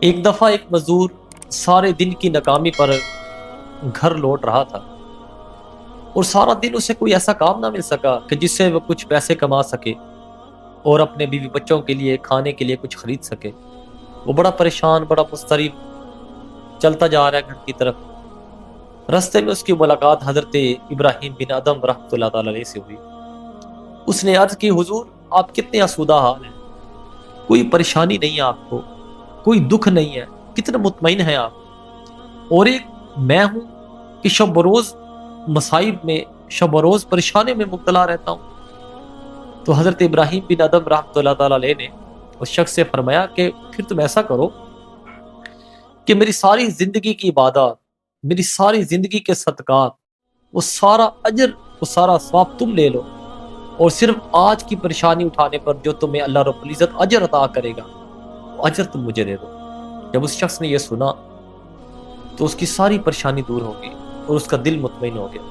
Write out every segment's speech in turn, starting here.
ایک دفعہ ایک مزدور سارے دن کی ناکامی پر گھر لوٹ رہا تھا اور سارا دن اسے کوئی ایسا کام نہ مل سکا کہ جس سے وہ کچھ پیسے کما سکے اور اپنے بیوی بچوں کے لیے کھانے کے لیے کچھ خرید سکے۔ وہ بڑا پریشان، بڑا مضطرب چلتا جا رہا ہے گھر کی طرف۔ رستے میں اس کی ملاقات حضرت ابراہیم بن ادم رحمۃ اللہ تعالی علیہ سے ہوئی۔ اس نے عرض کی، حضور آپ کتنے آسودہ حال ہیں، کوئی پریشانی نہیں ہے آپ کو، کوئی دکھ نہیں ہے، کتنے مطمئن ہیں آپ، اور ایک میں ہوں کہ شب و روز مصائب میں، شب و روز پریشانی میں مبتلا رہتا ہوں۔ تو حضرت ابراہیم بن ادم رحمۃ اللہ تعالی علیہ نے اس شخص سے فرمایا کہ پھر تم ایسا کرو کہ میری ساری زندگی کی عبادات، میری ساری زندگی کے صدقات، وہ سارا اجر، وہ سارا ثواب تم لے لو، اور صرف آج کی پریشانی اٹھانے پر جو تمہیں اللہ رب العزت اجر عطا کرے گا، وہ اجر تم مجھے دے دو۔ جب اس شخص نے یہ سنا تو اس کی ساری پریشانی دور ہو گئی اور اس کا دل مطمئن ہو گیا۔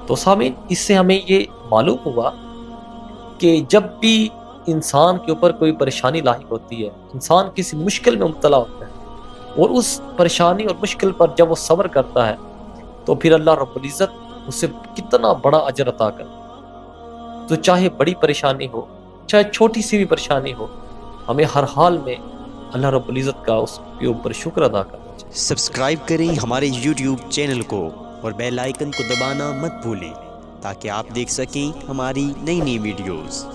تو سامعین، اس سے ہمیں یہ معلوم ہوا کہ جب بھی انسان کے اوپر کوئی پریشانی لاحق ہوتی ہے، انسان کسی مشکل میں مبتلا ہوتا ہے، اور اس پریشانی اور مشکل پر جب وہ صبر کرتا ہے تو پھر اللہ رب العزت اسے کتنا بڑا اجر عطا کرتا ہے۔ تو چاہے بڑی پریشانی ہو، چاہے چھوٹی سی بھی پریشانی ہو، ہمیں ہر حال میں اللہ رب العزت کا اس کے اوپر شکر ادا کرنا چاہیے۔ سبسکرائب کریں ہمارے YouTube چینل کو اور بیل آئیکن کو دبانا مت بھولیں تاکہ آپ دیکھ سکیں ہماری نئی نئی ویڈیوز۔